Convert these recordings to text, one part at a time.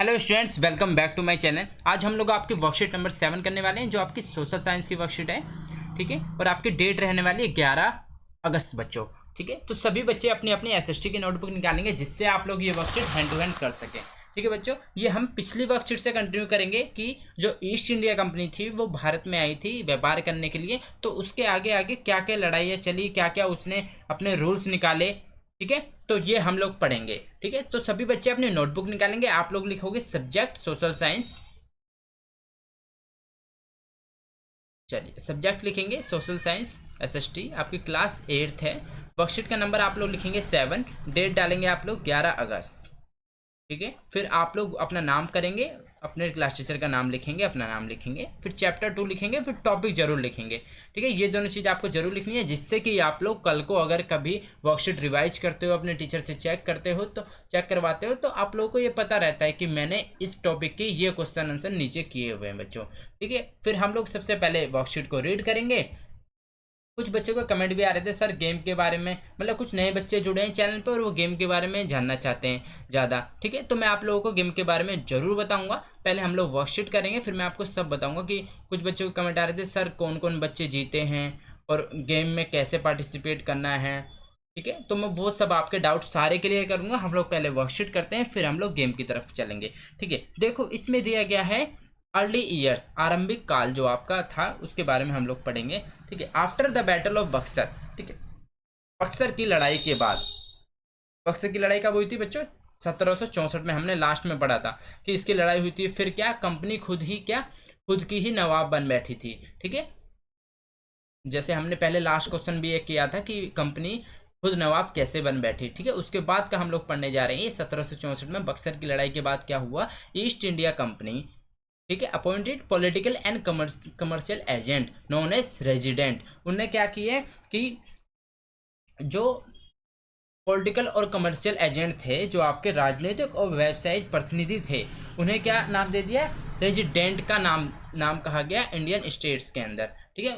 Hello students, welcome back to my channel. आज हम लोग आपकी वर्कशीट नंबर 7 करने वाले हैं, जो आपकी सोशल साइंस की वर्कशीट है। ठीक है, और आपकी डेट रहने वाली है 11 अगस्त बच्चों। ठीक है, तो सभी बच्चे अपनी अपनी एसएसटी की नोटबुक निकालेंगे, जिससे आप लोग ये वर्कशीट हैंड टू हैंड कर सकें। ठीक है बच्चों, ये हम पिछली वर्कशीट से कंटिन्यू करेंगे कि जो ईस्ट इंडिया कंपनी थी वो भारत में आई थी व्यापार करने के लिए, तो उसके आगे आगे क्या क्या लड़ाइयाँ चली, क्या क्या उसने अपने रूल्स निकाले। ठीक है, तो ये हम लोग पढ़ेंगे। ठीक है, तो सभी बच्चे अपनी नोटबुक निकालेंगे। आप लोग लिखोगे सब्जेक्ट सोशल साइंस। चलिए, सब्जेक्ट लिखेंगे सोशल साइंस एसएसटी, आपकी क्लास 8th है। वर्कशीट का नंबर आप लोग लिखेंगे 7, डेट डालेंगे आप लोग 11 अगस्त। ठीक है, फिर आप लोग अपना नाम करेंगे, अपने क्लास टीचर का नाम लिखेंगे, अपना नाम लिखेंगे, फिर चैप्टर 2 लिखेंगे, फिर टॉपिक जरूर लिखेंगे। ठीक है, ये दोनों चीज़ आपको जरूर लिखनी है, जिससे कि आप लोग कल को अगर कभी वर्कशीट रिवाइज करते हो, अपने टीचर से चेक करते हो, तो चेक करवाते हो, तो आप लोगों को ये पता रहता है कि मैंने इस टॉपिक के ये क्वेश्चन आंसर नीचे किए हुए हैं बच्चों। ठीक है, फिर हम लोग सबसे पहले वर्कशीट को रीड करेंगे। कुछ बच्चों का कमेंट भी आ रहे थे सर गेम के बारे में, मतलब कुछ नए बच्चे जुड़े हैं चैनल पर और वो गेम के बारे में जानना चाहते हैं ज़्यादा। ठीक है, तो मैं आप लोगों को गेम के बारे में ज़रूर बताऊंगा। पहले हम लोग वर्कशीट करेंगे, फिर मैं आपको सब बताऊंगा कि कुछ बच्चों के कमेंट आ रहे थे सर कौन कौन बच्चे जीते हैं और गेम में कैसे पार्टिसिपेट करना है। ठीक है, तो मैं वो सब आपके डाउट सारे क्लियर करूंगा। हम लोग पहले वर्कशीट करते हैं, फिर हम लोग गेम की तरफ चलेंगे। ठीक है, देखो इसमें दिया गया है अर्ली ईयर्स, आरंभिक काल जो आपका था उसके बारे में हम लोग पढ़ेंगे। ठीक है, after the battle of Buxar. ठीक है, बक्सर की लड़ाई के बाद, बक्सर की लड़ाई कब हुई थी बच्चों? 1764 में। हमने लास्ट में पढ़ा था कि इसकी लड़ाई हुई थी। फिर क्या, कंपनी खुद ही क्या, खुद की ही नवाब बन बैठी थी। ठीक है, जैसे हमने पहले लास्ट क्वेश्चन भी एक किया था कि कंपनी खुद नवाब कैसे बन बैठी। ठीक है, उसके बाद का हम लोग पढ़ने जा रहे हैं। 1764 में बक्सर की लड़ाई के बाद क्या हुआ, ईस्ट इंडिया कंपनी, ठीक है, appointed political and commercial agent known as resident. उनने क्या किए कि जो पॉलिटिकल और कमर्शियल एजेंट थे, जो आपके राजनीतिक और व्यावसायिक प्रतिनिधि थे, उन्हें क्या नाम दे दिया, रेजिडेंट का नाम कहा गया इंडियन स्टेट्स के अंदर। ठीक है,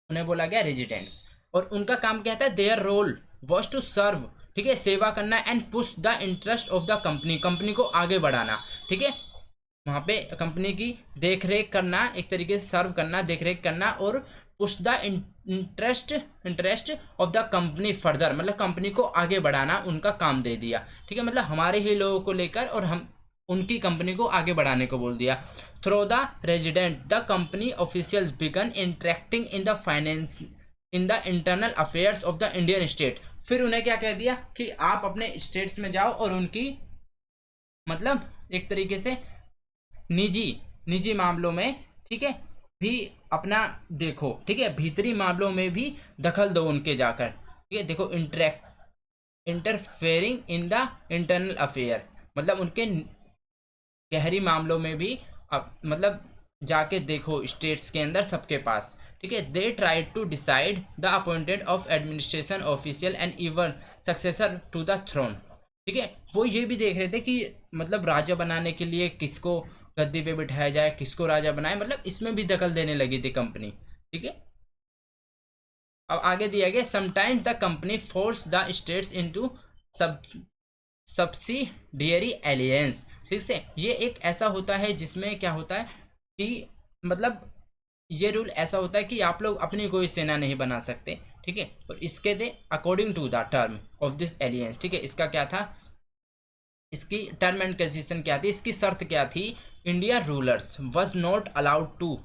उन्हें बोला गया रेजिडेंट्स। और उनका काम क्या था, their role was to serve, ठीक है, सेवा करना and push the interest of the company, company को आगे बढ़ाना। ठीक है, वहाँ पे कंपनी की देख रेख करना, एक तरीके से सर्व करना, देख रेख करना, और push the interest of the company further, मतलब कंपनी को आगे बढ़ाना उनका काम दे दिया। ठीक है, मतलब हमारे ही लोगों को लेकर और हम उनकी कंपनी को आगे बढ़ाने को बोल दिया। Through the resident the company officials began interacting in the finance in the internal affairs of the Indian state. फिर उन्हें क्या कह दिया कि आप अपने स्टेट्स में जाओ और उनकी, मतलब एक तरीके से निजी निजी मामलों में, ठीक है, भी अपना देखो। ठीक है, भीतरी मामलों में भी दखल दो उनके जाकर। ठीक है, देखो interfering in the internal affair, मतलब उनके गहरी मामलों में भी मतलब जाके देखो स्टेट्स के अंदर सबके पास। ठीक है, they try to decide the appointed of administration official and even successor to the throne. ठीक है, वो ये भी देख रहे थे कि मतलब राजा बनाने के लिए किसको गद्दी पे बिठाया जाए, किसको राजा बनाए, मतलब इसमें भी दखल देने लगी थी कंपनी। ठीक है, अब आगे दिया गया, sometimes the company force the states into सब सब्सिडियरी एलियंस। ठीक से, ये एक ऐसा होता है जिसमें क्या होता है कि मतलब ये रूल ऐसा होता है कि आप लोग अपनी कोई सेना नहीं बना सकते। ठीक है, और इसके they according to the term of this alliance. ठीक है, इसका क्या था, इसकी टर्म एंड कंडीशन क्या थी, इसकी शर्त क्या थी, India rulers was not allowed to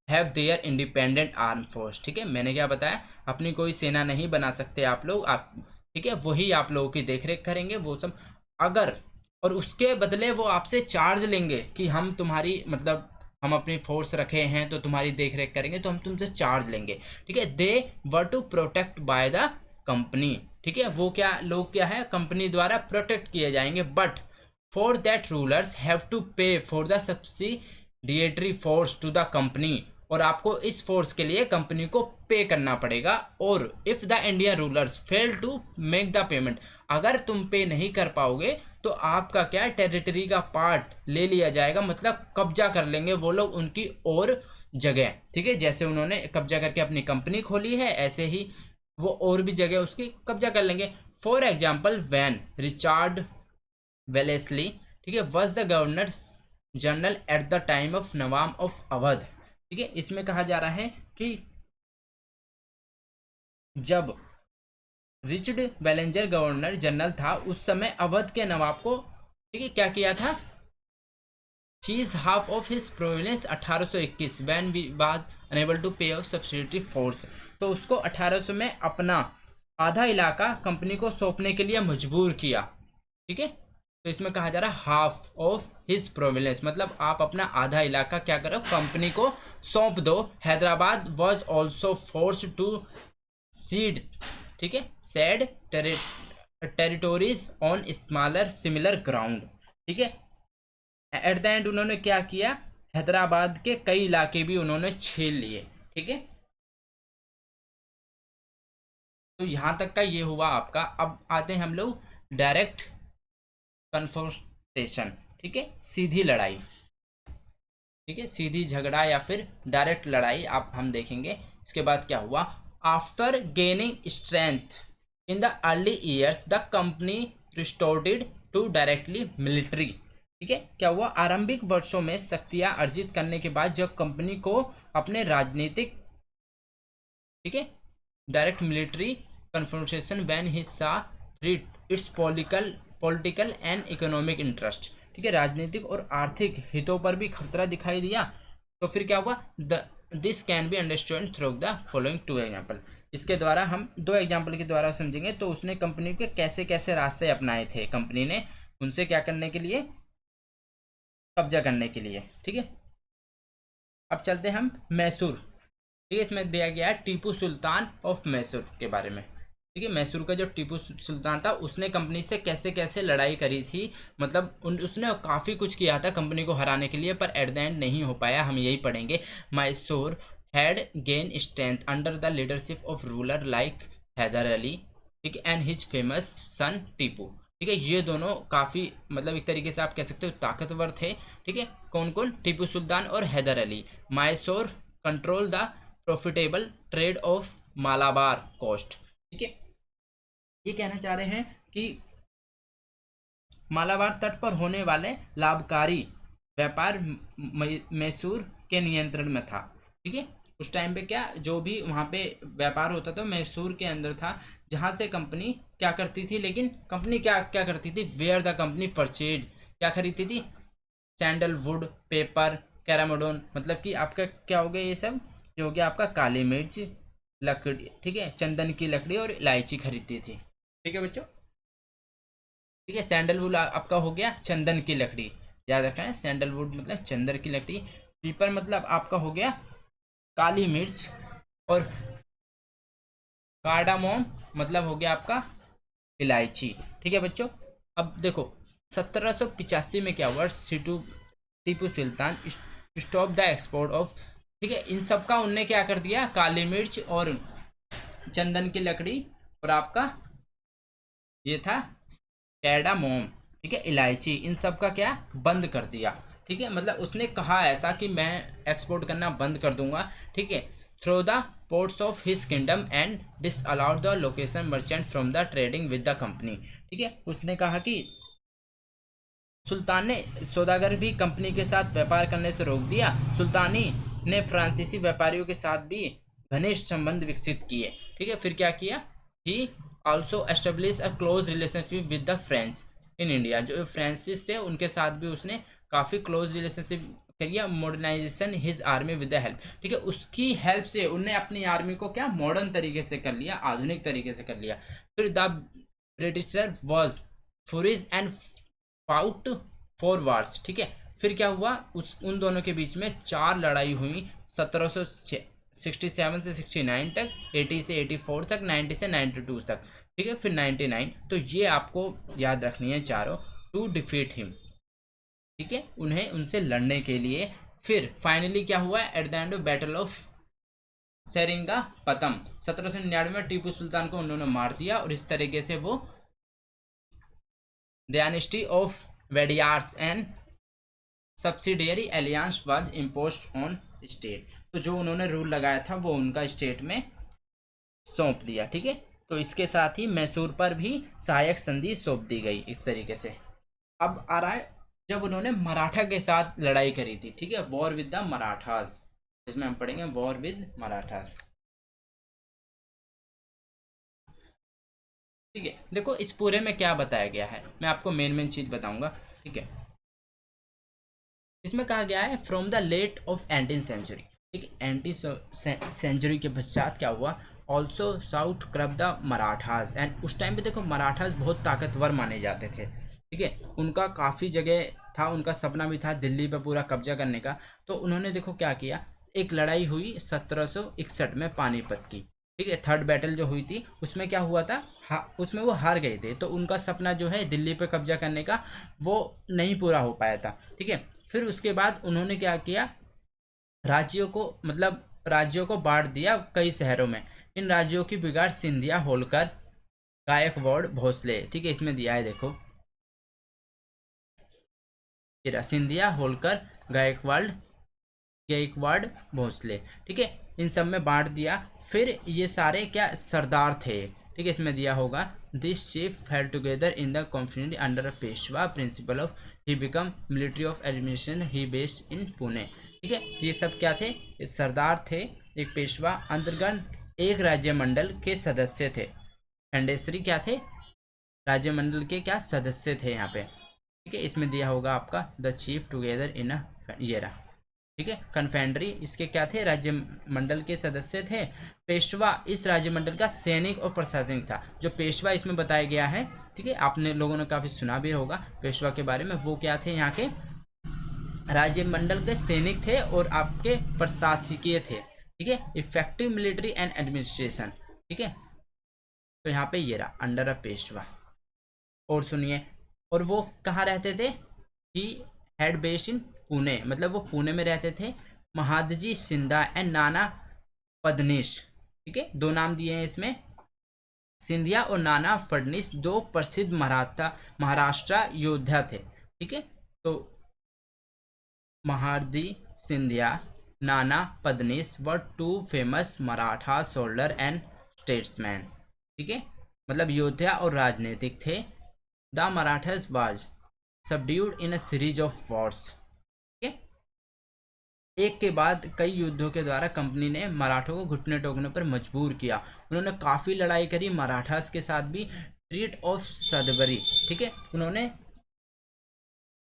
have their independent arm force. ठीक है, मैंने क्या बताया, अपनी कोई सेना नहीं बना सकते आप लोग, आप, ठीक है, वही आप लोगों की देखरेख करेंगे वो सब। अगर, और उसके बदले वो आपसे चार्ज लेंगे कि हम तुम्हारी, मतलब हम अपनी फोर्स रखे हैं तो तुम्हारी देखरेख करेंगे, तो हम तुमसे चार्ज लेंगे। ठीक है, they were to protect by the company. ठीक है, वो क्या, लोग क्या है, कंपनी द्वारा प्रोटेक्ट किए जाएंगे, but for that rulers have to pay for the subsidiary force to the company, और आपको इस फोर्स के लिए कंपनी को पे करना पड़ेगा। और if the Indian rulers fail to make the payment, अगर तुम पे नहीं कर पाओगे तो आपका क्या, टेरिटरी का पार्ट ले लिया जाएगा, मतलब कब्जा कर लेंगे वो लोग उनकी और जगह। ठीक है, जैसे उन्होंने कब्जा करके अपनी कंपनी खोली है, ऐसे ही वो और भी जगह उसकी कब्जा कर लेंगे। For example, when Richard Wellesley, ठीक है, was the governor general at the time of nawab of Awadh. ठीक है, इसमें कहा जा रहा है कि जब रिचर्ड वेलेंजर गवर्नर जनरल था उस समय अवध के नवाब को, ठीक है, क्या किया था, seized half of his province 1821 when we was unable to pay off subsidiary force. तो उसको 1800 में अपना आधा इलाका कंपनी को सौंपने के लिए मजबूर किया। ठीक है, तो इसमें कहा जा रहा है हाफ ऑफ हिज प्रोविनेंस, मतलब आप अपना आधा इलाका क्या करो, कंपनी को सौंप दो। Hyderabad was also force to cede, ठीक है, cede territories on smaller similar ground. ठीक है, एट द एंड उन्होंने क्या किया, हैदराबाद के कई इलाके भी उन्होंने छीन लिए। ठीक है, तो यहां तक का ये हुआ आपका। अब आते हैं हम लोग डायरेक्ट कन्फ्रंटेशन। ठीक है, सीधी लड़ाई। ठीक है, सीधी झगड़ा या फिर डायरेक्ट लड़ाई आप हम देखेंगे। इसके बाद क्या हुआ, after gaining strength in the early years the company resorted to directly military. ठीक है, क्या हुआ, आरंभिक वर्षों में शक्तियां अर्जित करने के बाद जब कंपनी को अपने राजनीतिक, ठीक है, direct military confrontation when he saw threat its political and economic interest. ठीक है, राजनीतिक और आर्थिक हितों पर भी खतरा दिखाई दिया। तो फिर क्या हुआ, this can be understand through the following two example. इसके द्वारा हम दो एग्जाम्पल के द्वारा समझेंगे। तो उसने कंपनी के कैसे कैसे रास्ते अपनाए थे, कंपनी ने उनसे क्या करने के लिए, कब्जा करने के लिए। ठीक है, अब चलते हैं हम मैसूर। ठीक है, इसमें दिया गया है टीपू सुल्तान ऑफ मैसूर के बारे में। ठीक है, मैसूर का जो टीपू सुल्तान था उसने कंपनी से कैसे कैसे लड़ाई करी थी, मतलब उसने काफ़ी कुछ किया था कंपनी को हराने के लिए, पर एट द एंड नहीं हो पाया। हम यही पढ़ेंगे। Mysore had gain strength under the leadership of ruler like Haidar Ali, ठीक है, and his famous son Tipu. ठीक है, ये दोनों काफ़ी, मतलब एक तरीके से आप कह सकते हो ताकतवर थे। ठीक है, कौन कौन, टीपू सुल्तान और Haidar Ali. Mysore control the profitable trade of Malabar coast. ठीक है, ये कहना चाह रहे हैं कि मालाबार तट पर होने वाले लाभकारी व्यापार मैसूर के नियंत्रण में था। ठीक है, उस टाइम पे क्या, जो भी वहाँ पे व्यापार होता था मैसूर के अंदर था, जहाँ से कंपनी क्या करती थी, लेकिन कंपनी क्या क्या करती थी, वेयर द कंपनी परचेज, क्या खरीदती थी, सैंडलवुड, पेपर, कैरामोडोन, मतलब कि आपका क्या हो गया, ये सब जो हो गया आपका काली मिर्च, लकड़ी, ठीक है, चंदन की लकड़ी और इलायची खरीदती थी। ठीक है बच्चों, ठीक है, सैंडलवुड आपका हो गया चंदन की लकड़ी, याद रखना है, सैंडलवुड मतलब चंदन की लकड़ी। पीपल मतलब आपका हो गया काली मिर्च, और कार्डामोम मतलब हो गया आपका इलायची। ठीक है बच्चों, अब देखो 1785 में क्या हुआ, Tipu Sultan stop the export of, ठीक है, इन सब का उनने क्या कर दिया, काली मिर्च और चंदन की लकड़ी और आपका ये था कैडामोम, ठीक है, इलायची, इन सब का क्या बंद कर दिया। ठीक है, मतलब उसने कहा ऐसा कि मैं एक्सपोर्ट करना बंद कर दूंगा। ठीक है, through the ports of his kingdom and disallowed the location merchant from the trading with the company. ठीक है, उसने कहा कि सुल्तान ने सौदागर भी कंपनी के साथ व्यापार करने से रोक दिया। सुल्तानी ने फ्रांसीसी व्यापारियों के साथ भी घनिष्ठ संबंध विकसित किए। ठीक है, फिर क्या किया, he also establish a close relationship with the French in India. जो फ्रांसिस थे उनके साथ भी उसने काफ़ी क्लोज रिलेशनशिप किया। Modernization his army with the help, ठीक है, उसकी हेल्प से उनने अपनी आर्मी को क्या मॉडर्न तरीके से कर लिया, आधुनिक तरीके से कर लिया। फिर the Britisher was furious and fought four wars. ठीक है, फिर क्या हुआ, उस उन दोनों के बीच में 4 लड़ाई हुई, 1767 से 69 तक, 80 से 84 तक, 90 से 92 तक। ठीक है, फिर 99। तो ये आपको याद रखनी है चारों, टू डिफीट हिम। ठीक है, उन्हें उनसे लड़ने के लिए। फिर फाइनली क्या हुआ, at the end of battle of Seringapatam 1799 में टीपू सुल्तान को उन्होंने मार दिया, और इस तरीके से वो dynasty of Wodeyars and subsidiary alliance was imposed on state. तो जो उन्होंने रूल लगाया था वो उनका स्टेट में सौंप दिया। ठीक है, तो इसके साथ ही मैसूर पर भी सहायक संधि सौंप दी गई इस तरीके से। अब आ रहा है जब उन्होंने मराठा के साथ लड़ाई करी थी, ठीक है, वॉर विद द मराठास, इसमें हम पढ़ेंगे वॉर विद मराठास। ठीक है, देखो इस पूरे में क्या बताया गया है, मैं आपको मेन मेन चीज बताऊंगा। ठीक है, इसमें कहा गया है from the late of 18th century, ठीक है, एंटी सेंचुरी के पश्चात क्या हुआ, also sought curb the Marathas, and उस टाइम पे देखो मराठास बहुत ताकतवर माने जाते थे। ठीक है, उनका काफ़ी जगह था, उनका सपना भी था दिल्ली पे पूरा कब्जा करने का। तो उन्होंने देखो क्या किया, एक लड़ाई हुई 1761 में पानीपत की। ठीक है, थर्ड बैटल जो हुई थी उसमें क्या हुआ था, उसमें वो हार गए थे, तो उनका सपना जो है दिल्ली पे कब्जा करने का वो नहीं पूरा हो पाया था। ठीक है, फिर उसके बाद उन्होंने क्या किया, राज्यों को मतलब राज्यों को बांट दिया कई शहरों में। इन राज्यों की बिगाड़ सिंधिया, होलकर, गायकवाड़, भोसले, ठीक है, इसमें दिया है देखो, ये रहा, सिंधिया, होलकर, गायकवाड़, गायकवाड़, भोसले। ठीक है, इन सब में बांट दिया। फिर ये सारे क्या सरदार थे, ठीक है, इसमें दिया होगा, this chief held together in the conference under Peshwa principle of, he become military of administration, he based in Pune. ठीक है, ये सब क्या थे, ये सरदार थे, एक पेशवा, अंतर्गत एक राज्य मंडल के सदस्य थे। खंडेश्वरी क्या थे, राज्य मंडल के क्या सदस्य थे यहाँ पे। ठीक है, इसमें दिया होगा आपका द चीफ टुगेदर इन अ, ये रहा। ठीक है, कन्फेंड्री इसके क्या थे, राज्य मंडल के सदस्य थे। पेशवा इस राज्य मंडल का सैनिक और प्रशासनिक था। जो पेशवा इसमें बताया गया है, ठीक है, आपने लोगों ने काफी सुना भी होगा पेशवा के बारे में, वो क्या थे, यहाँ के राज्य मंडल के सैनिक थे और आपके प्रशासकीय थे। ठीक है, इफेक्टिव मिलिट्री एंड एडमिनिस्ट्रेशन। ठीक है, तो यहाँ पे ये रहा अंडर अ पेशवा। और सुनिए, और वो कहाँ रहते थे, ही हेड बेस इन पुणे, मतलब वो पुणे में रहते थे। महादजी सिंधा एंड नाना फडनीस, ठीक है, दो नाम दिए हैं इसमें, सिंधिया और नाना फडनीस दो प्रसिद्ध मराठा महाराष्ट्र योद्धा थे। ठीक है, तो Mahadji Scindia, Nana Phadnis were two famous Maratha soldier and statesman. ठीक है, मतलब योद्धा और राजनीतिक थे। The Marathas was subdued in a series of wars. ठीक है, एक के बाद कई युद्धों के द्वारा कंपनी ने मराठों को घुटने टेकने पर मजबूर किया। उन्होंने काफ़ी लड़ाई करी मराठास के साथ भी। ट्रीट ऑफ सदबरी, ठीक है, उन्होंने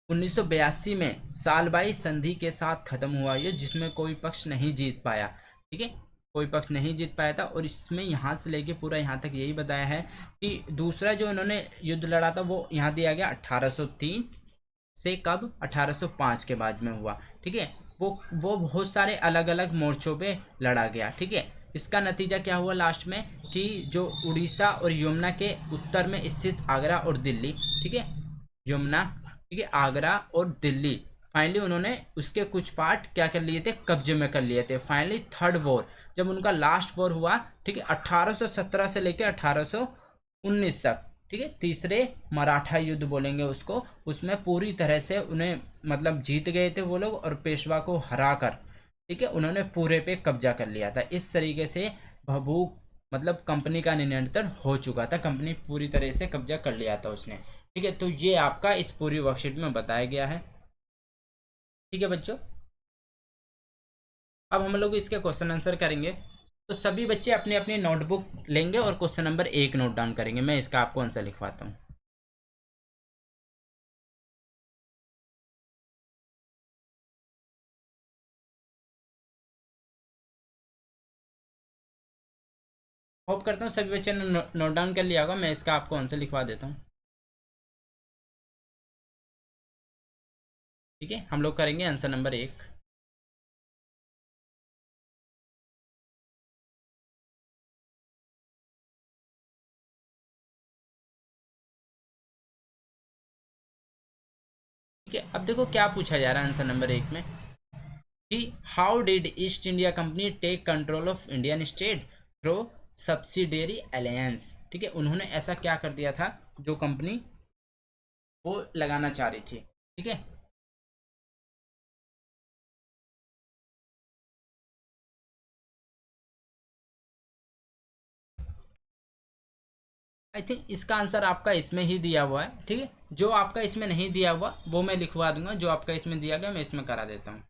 1982 में सालबाई संधि के साथ खत्म हुआ ये, जिसमें कोई पक्ष नहीं जीत पाया। ठीक है, कोई पक्ष नहीं जीत पाया था, और इसमें यहाँ से लेके पूरा यहाँ तक यही बताया है कि दूसरा जो इन्होंने युद्ध लड़ा था वो यहाँ दिया गया 1803 से, कब, 1805 के बाद में हुआ। ठीक है, वो बहुत सारे अलग अलग मोर्चों पे लड़ा गया। ठीक है, इसका नतीजा क्या हुआ लास्ट में, कि जो उड़ीसा और यमुना के उत्तर में स्थित आगरा और दिल्ली, ठीक है, यमुना, ठीक है, आगरा और दिल्ली, फाइनली उन्होंने उसके कुछ पार्ट क्या कर लिए थे, कब्जे में कर लिए थे। फाइनली थर्ड वॉर, जब उनका लास्ट वॉर हुआ, ठीक है, 1817 से लेकर 1819 तक, ठीक है, तीसरे मराठा युद्ध बोलेंगे उसको, उसमें पूरी तरह से उन्हें मतलब जीत गए थे वो लोग, और पेशवा को हरा कर, ठीक है, उन्होंने पूरे पे कब्जा कर लिया था। इस तरीके से भभूक मतलब कंपनी का नियंत्रण हो चुका था, कंपनी पूरी तरह से कब्जा कर लिया था उसने। ठीक है, तो ये आपका इस पूरी वर्कशीट में बताया गया है। ठीक है बच्चों, अब हम लोग इसके क्वेश्चन आंसर करेंगे। तो सभी बच्चे अपने अपने नोटबुक लेंगे और क्वेश्चन नंबर 1 नोट डाउन करेंगे। मैं इसका आपको आंसर लिखवाता हूँ। होप करता हूँ सभी बच्चे ने नोट डाउन कर लिया होगा। मैं इसका आपको आंसर लिखवा देता हूँ। ठीक है, हम लोग करेंगे आंसर नंबर 1। ठीक है, अब देखो क्या पूछा जा रहा है आंसर नंबर 1 में, कि how did East India company take control of Indian state through subsidiary alliance. ठीक है, उन्होंने ऐसा क्या कर दिया था, जो कंपनी वो लगाना चाह रही थी। ठीक है, आई थिंक इसका आंसर आपका इसमें ही दिया हुआ है, ठीक है। जो आपका इसमें नहीं दिया हुआ वो मैं लिखवा दूंगा, जो आपका इसमें दिया गया मैं इसमें करा देता हूँ।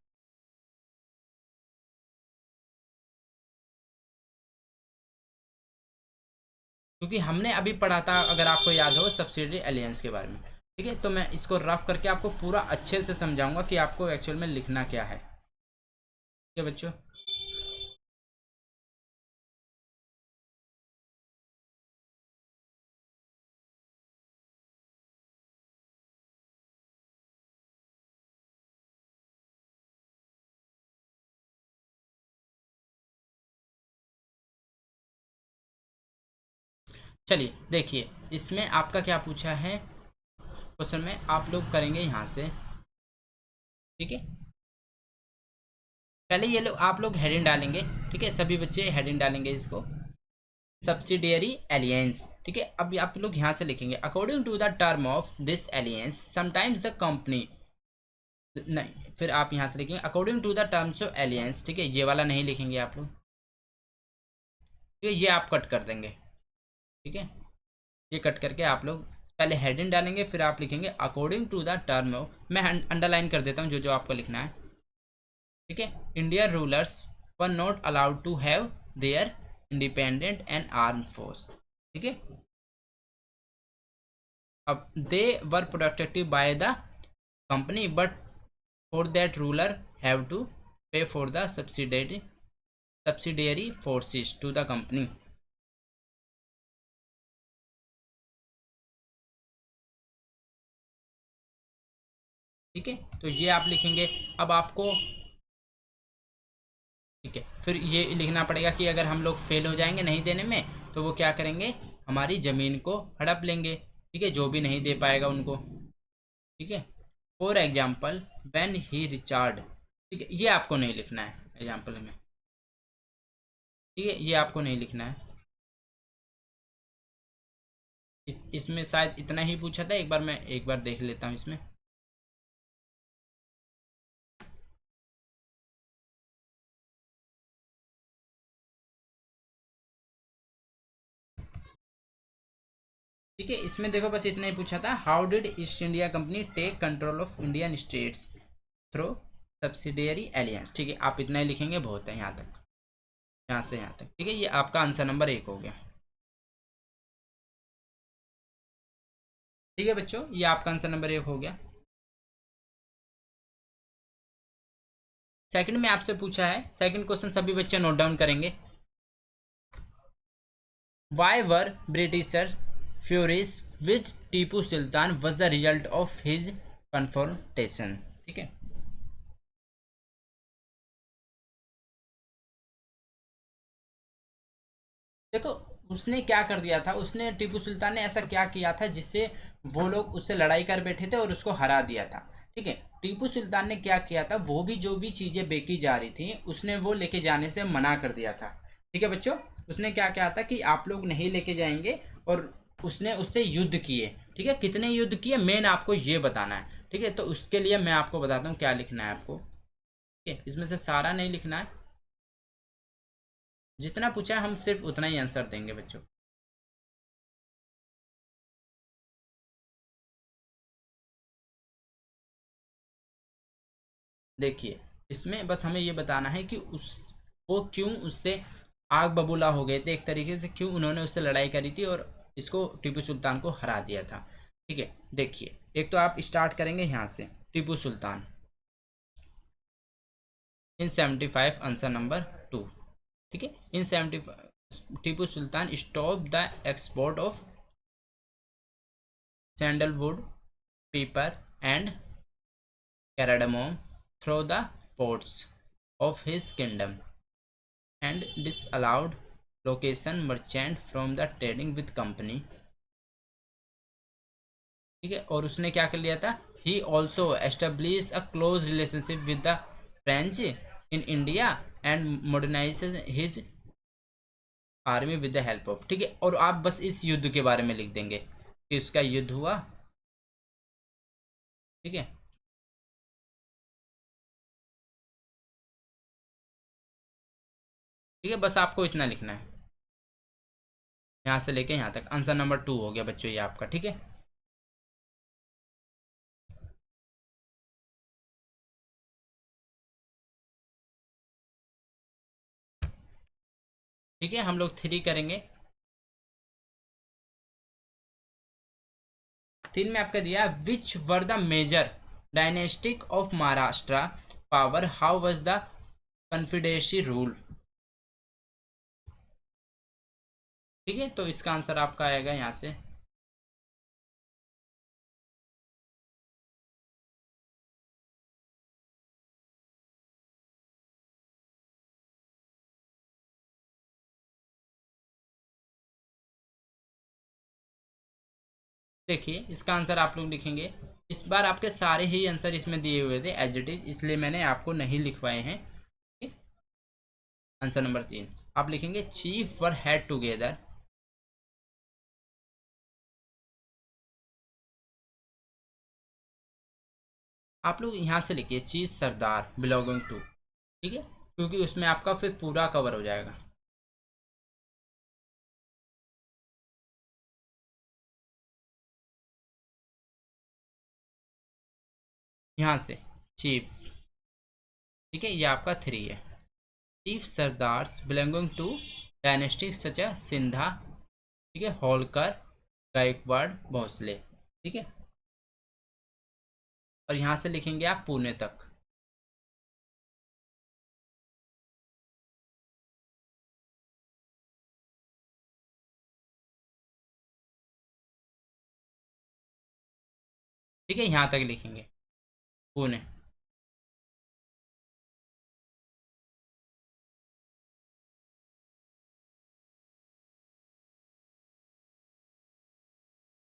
क्योंकि हमने अभी पढ़ा था, अगर आपको याद हो, सब्सिडरी एलियंस के बारे में, ठीक है। तो मैं इसको रफ करके आपको पूरा अच्छे से समझाऊंगा कि आपको एक्चुअल में लिखना क्या है, ठीक है बच्चों। चलिए देखिए, इसमें आपका क्या पूछा है क्वेश्चन में, आप लोग करेंगे यहाँ से, ठीक है। पहले ये लोग आप लोग हेडिंग डालेंगे, ठीक है, सभी बच्चे हेडिंग डालेंगे इसको, सब्सिडियरी एलियंस, ठीक है। अब आप लोग यहाँ से लिखेंगे, according to the term of this alliance sometimes the company, नहीं, फिर आप यहाँ से लिखेंगे according to the terms of alliance, ठीक है। ये वाला नहीं लिखेंगे आप लोग, ठीक है, ये आप कट कर देंगे, ठीक है। ये कट करके आप लोग पहले हेडिंग डालेंगे, फिर आप लिखेंगे according to the term of, मैं अंडरलाइन कर देता हूँ जो जो आपको लिखना है, ठीक है। Indian rulers were not allowed to have their independent and arm force, ठीक है। अब they were protected by the company but for that ruler have to pay for the subsidiary forces to the company, ठीक है। तो ये आप लिखेंगे। अब आपको, ठीक है, फिर ये लिखना पड़ेगा कि अगर हम लोग फेल हो जाएंगे नहीं देने में, तो वो क्या करेंगे, हमारी ज़मीन को हड़प लेंगे, ठीक है, जो भी नहीं दे पाएगा उनको, ठीक है। For example when he Richard, ठीक है, ये आपको नहीं लिखना है एग्जाम्पल में, ठीक है, ये आपको नहीं लिखना है। इसमें शायद इतना ही पूछा था, एक बार मैं एक बार देख लेता हूँ इसमें, ठीक है। इसमें देखो बस इतना ही पूछा था, how did East India company take control of Indian states through subsidiary alliance, ठीक है। आप इतना ही लिखेंगे, बहुत है यहाँ तक, यहाँ से यहाँ तक, ठीक है। ये आपका आंसर नंबर 1 हो गया, ठीक है बच्चों, ये आपका आंसर नंबर 1 हो गया। सेकंड में आपसे पूछा है, सेकंड क्वेश्चन सभी बच्चे नोट डाउन करेंगे। Why were Britisher furious which Tipu Sultan was the result of his confrontation, ठीक है। देखो, उसने क्या कर दिया था, उसने टीपू सुल्तान ने ऐसा क्या किया था जिससे वो लोग उससे लड़ाई कर बैठे थे और उसको हरा दिया था, ठीक है। टीपू सुल्तान ने क्या किया था, वो भी जो भी चीज़ें बेची जा रही थी उसने वो लेके जाने से मना कर दिया था, ठीक है बच्चों। उसने क्या किया था कि आप लोग नहीं लेके जाएंगे, और उसने उससे युद्ध किए, ठीक है। कितने युद्ध किए मेन आपको ये बताना है, ठीक है। तो उसके लिए मैं आपको बताता हूँ क्या लिखना है आपको, ठीक है। इसमें से सारा नहीं लिखना है, जितना पूछा है हम सिर्फ उतना ही आंसर देंगे बच्चों। देखिए, इसमें बस हमें ये बताना है कि उस वो क्यों उससे आग बबूला हो गए थे, एक तरीके से क्यों उन्होंने उससे लड़ाई करी थी और इसको टीपू सुल्तान को हरा दिया था, ठीक है। देखिए, एक तो आप स्टार्ट करेंगे यहाँ से, Tipu Sultan in 75, answer number 2, ठीक है। In 75 Tipu Sultan stop the export of sandalwood, pepper and cardamom through the ports of his kingdom and disallowed location merchant from the trading with company, ठीक है। और उसने क्या कर लिया था, ही also establish a close relationship with the French in India and modernise his army with the help of, ठीक है। और आप बस इस युद्ध के बारे में लिख देंगे कि उसका युद्ध हुआ, ठीक है, ठीक है। बस आपको इतना लिखना है, यहाँ से लेके यहाँ तक आंसर नंबर 2 हो गया बच्चों ये आपका। ठीक है, ठीक है, हम लोग 3 करेंगे। 3 में आपका दिया which were the major dynastic of Maharashtra power, how was the confederacy rule. ठीक है, तो इसका आंसर आपका आएगा यहाँ से। देखिए इसका आंसर आप लोग लिखेंगे, इस बार आपके सारे ही आंसर इसमें दिए हुए थे एज इट इज, इसलिए मैंने आपको नहीं लिखवाए हैं। आंसर नंबर 3 आप लिखेंगे चीफ वर हैड टुगेदर। आप लोग यहाँ से लिखिए चीज सरदार बिलोंगिंग टू। ठीक है, क्योंकि उसमें आपका फिर पूरा कवर हो जाएगा। यहाँ से चीफ, ठीक है, ये आपका 3 है। Chief sardars belonging to dynastic such Scindia, ठीक है, होलकर, गायकवाड़, भोसले। ठीक है, और यहाँ से लिखेंगे आप पुणे तक। ठीक है, यहाँ तक लिखेंगे पुणे।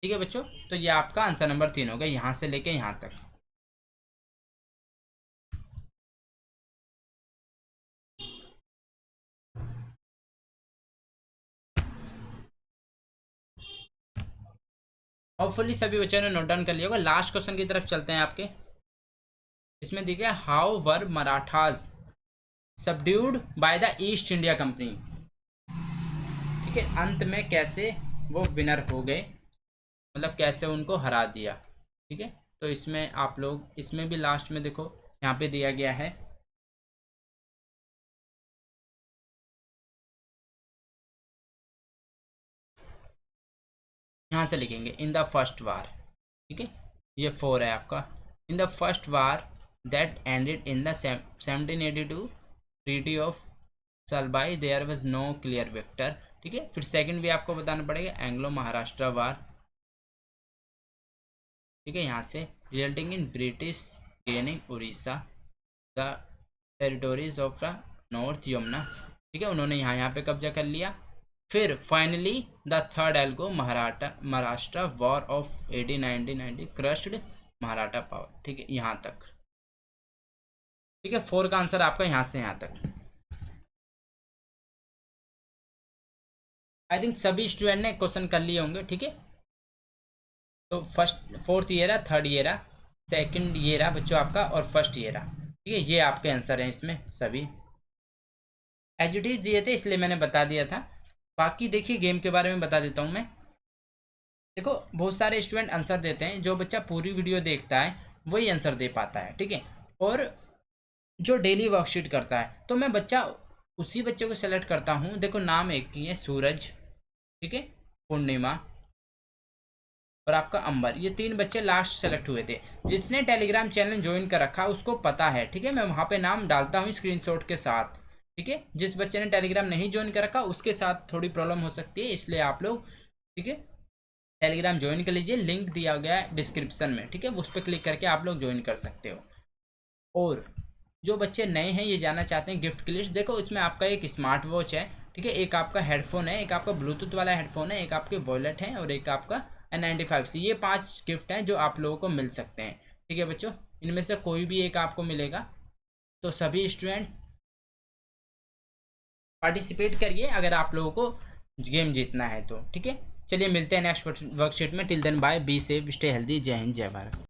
ठीक है बच्चों, तो ये आपका आंसर नंबर 3 हो गया, यहाँ से लेके यहाँ तक। होपफुली सभी बच्चों ने नोट डाउन कर लिया होगा। लास्ट क्वेश्चन की तरफ चलते हैं आपके। इसमें देखिए how were Marathas subdued by the east India company. ठीक है, अंत में कैसे वो विनर हो गए, मतलब कैसे उनको हरा दिया। ठीक है, तो इसमें आप लोग इसमें भी लास्ट में देखो यहाँ पे दिया गया है, यहाँ से लिखेंगे इन द फर्स्ट वार। ठीक है, ये 4 है आपका। In the first war that ended in the 1782 treaty of Salbai there was no clear victor. ठीक है, फिर सेकंड भी आपको बताना पड़ेगा एंग्लो महाराष्ट्र वार। ठीक है, यहाँ से resulting in British gaining Orissa the territories of the north Yamuna. ठीक है, उन्होंने यहाँ पे कब्जा कर लिया। फिर फाइनली द थर्ड एल्गो Maharashtra war of 1890 crushed Maratha power. ठीक है, यहाँ तक। ठीक है, 4 का आंसर आपका यहाँ से यहाँ तक। आई थिंक सभी स्टूडेंट ने क्वेश्चन कर लिए होंगे। ठीक है, तो फर्स्ट 4th ये रहा, 3rd ये रहा, 2nd ये रहा बच्चों आपका, और 1st ये रहा। ठीक है, ये आपके आंसर हैं इसमें सभी। एडजेक्टिव दिए थे इसलिए मैंने बता दिया था। बाकी देखिए गेम के बारे में बता देता हूँ मैं। देखो बहुत सारे स्टूडेंट आंसर देते हैं, जो बच्चा पूरी वीडियो देखता है वही आंसर दे पाता है। ठीक है, और जो डेली वर्कशीट करता है, तो मैं बच्चा उसी बच्चे को सेलेक्ट करता हूँ। देखो नाम एक ही है, सूरज, ठीक है, पूर्णिमा और आपका अंबर, ये 3 बच्चे लास्ट सेलेक्ट हुए थे। जिसने टेलीग्राम चैनल ज्वाइन कर रखा उसको पता है। ठीक है, मैं वहाँ पे नाम डालता हूँ स्क्रीनशॉट के साथ। ठीक है, जिस बच्चे ने टेलीग्राम नहीं ज्वाइन कर रखा उसके साथ थोड़ी प्रॉब्लम हो सकती है, इसलिए आप लोग ठीक है टेलीग्राम ज्वाइन कर लीजिए, लिंक दिया गया है डिस्क्रिप्शन में। ठीक है, उस पर क्लिक करके आप लोग ज्वाइन कर सकते हो। और जो बच्चे नए हैं ये जानना चाहते हैं गिफ्ट की लिस्ट, देखो इसमें आपका एक स्मार्ट वॉच है, ठीक है, एक आपका हेडफोन है, एक आपका ब्लूटूथ वाला हेडफोन है, एक आपके वॉलेट है और एक आपका N95C। ये 5 गिफ्ट हैं जो आप लोगों को मिल सकते हैं। ठीक है बच्चों, इनमें से कोई भी एक आपको मिलेगा, तो सभी स्टूडेंट पार्टिसिपेट करिए अगर आप लोगों को गेम जीतना है तो। ठीक है, चलिए मिलते हैं नेक्स्ट वर्कशीट में। Till then bye, be safe, stay healthy. जय हिंद, जय भारत।